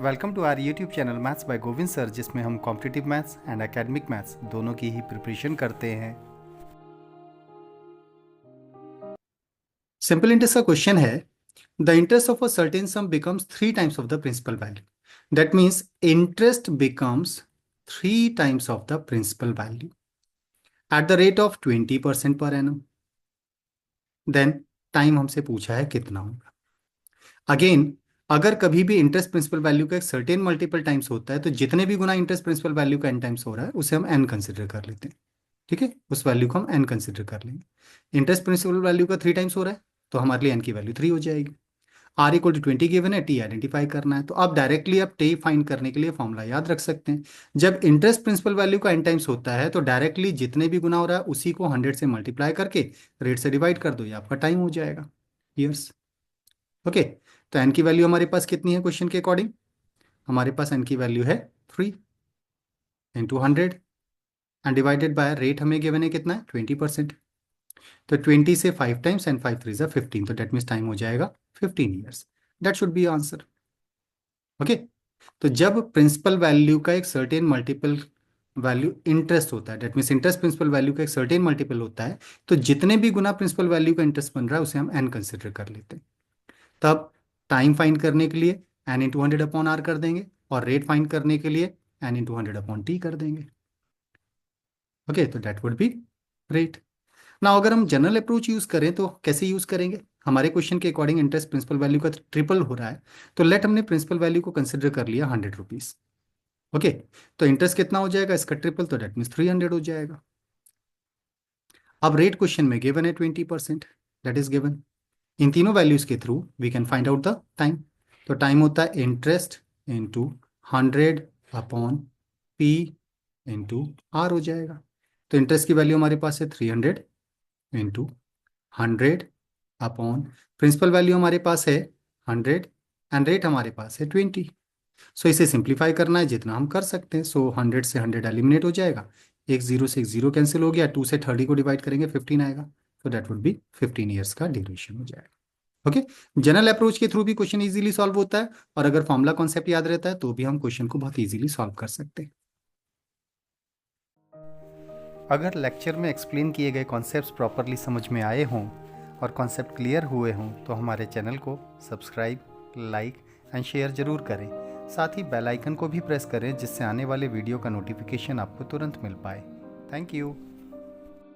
Welcome to our YouTube channel maths by Govind sir, जिसमें हम competitive maths and academic maths दोनों की ही प्रिपरेशन करते हैं। सिंपल इंटरेस्ट का क्वेश्चन है, the interest of a certain sum becomes 3 times of the principal value. That means interest becomes 3 times of the principal value at the rate of 20% per annum. Then time हमसे पूछा है कितना होगा। Again, अगर कभी भी interest principal value का एक सर्टेन मल्टीपल टाइम्स होता है तो जितने भी गुना इंटरेस्ट प्रिंसिपल वैल्यू का एन टाइम्स हो रहा है उसे हम एन कंसिडर कर लेते हैं। ठीक है, उस वैल्यू को हम एन कंसिडर कर लेंगे। इंटरेस्ट प्रिंसिपल वैल्यू का 3 टाइम्स हो रहा है तो हमारे लिए एन की वैल्यू 3 हो जाएगी। आर इक्वल टू 20 गिवन है, टी आइडेंटिफाई करना है, तो आप डायरेक्टली आप टी फाइंड करने के लिए फॉर्मूला याद रख सकते हैं। जब इंटरेस्ट प्रिंसिपल वैल्यू का एन टाइम्स होता है तो डायरेक्टली जितने भी गुना हो रहा है उसी को 100 से मल्टीप्लाई करके रेट से डिवाइड कर दो, ये आपका टाइम हो जाएगा, ईयर्स। ओके, तो एन की वैल्यू हमारे पास कितनी है क्वेश्चन के अकॉर्डिंग? हमारे पास एन की वैल्यू है 3 into 100 and divided by rate हमें गिवन है कितना है 20%। तो 20 से 5 टाइम्स एंड 5 3 15, तो डेट मीन्स टाइम हो जाएगा 15 years. That should be answer. Okay, तो जब प्रिंसिपल वैल्यू का एक सर्टेन मल्टीपल वैल्यू इंटरेस्ट होता है, that means interest principal value का एक सर्टेन मल्टीपल होता है, तो जितने भी गुना प्रिंसिपल वैल्यू का इंटरेस्ट बन रहा है उसे हम एन कंसिडर कर लेते हैं। तब टाइम फाइंड करने के लिए एन इंटू 100 अपॉन आर कर देंगे और रेट फाइंड करने के लिए एन इंटू 100 अपॉन टी कर देंगे। ओके, तो दैट वुड बी रेट। ना अगर हम जनरल अप्रोच यूज करें तो कैसे यूज करेंगे? हमारे क्वेश्चन के अकॉर्डिंग इंटरेस्ट प्रिंसिपल वैल्यू का ट्रिपल हो रहा है, तो लेट हमने प्रिंसिपल वैल्यू को कंसिडर कर लिया 100 रुपीज। ओके, तो इंटरेस्ट कितना हो जाएगा इसका ट्रिपल, तो दैट मीन्स 300 हो जाएगा। अब रेट क्वेश्चन में गिवन है 20%, दैट इज गिवन। इन तीनों वैल्यूज के through we can find out the time. तो टाइम होता है interest into 100 upon P into R हो जाएगा। तो इंटरेस्ट की वैल्यू हमारे पास है 300 इंटू 100 अपॉन प्रिंसिपल वैल्यू हमारे पास है 100 एंड रेट हमारे पास है 20। सो इसे सिंप्लीफाई करना है जितना हम कर सकते हैं। सो 100 से 100 एलिमिनेट हो जाएगा, एक जीरो से एक जीरो कैंसिल हो गया, 2 से 30 को डिवाइड करेंगे 15 आएगा, तो दैट वुड बी 15 ईयर्स का ड्यूरेशन हो जाएगा। ओके, जनरल अप्रोच के थ्रू भी क्वेश्चन इजीली सॉल्व होता है और अगर फॉर्मूला कॉन्सेप्ट याद रहता है तो भी हम क्वेश्चन को बहुत इजीली सॉल्व कर सकते हैं। अगर लेक्चर में एक्सप्लेन किए गए कॉन्सेप्ट्स प्रॉपरली समझ में आए हों और कॉन्सेप्ट क्लियर हुए हों तो हमारे चैनल को सब्सक्राइब, लाइक एंड शेयर ज़रूर करें। साथ ही बेल आइकन को भी प्रेस करें जिससे आने वाले वीडियो का नोटिफिकेशन आपको तुरंत मिल पाए। Thank you.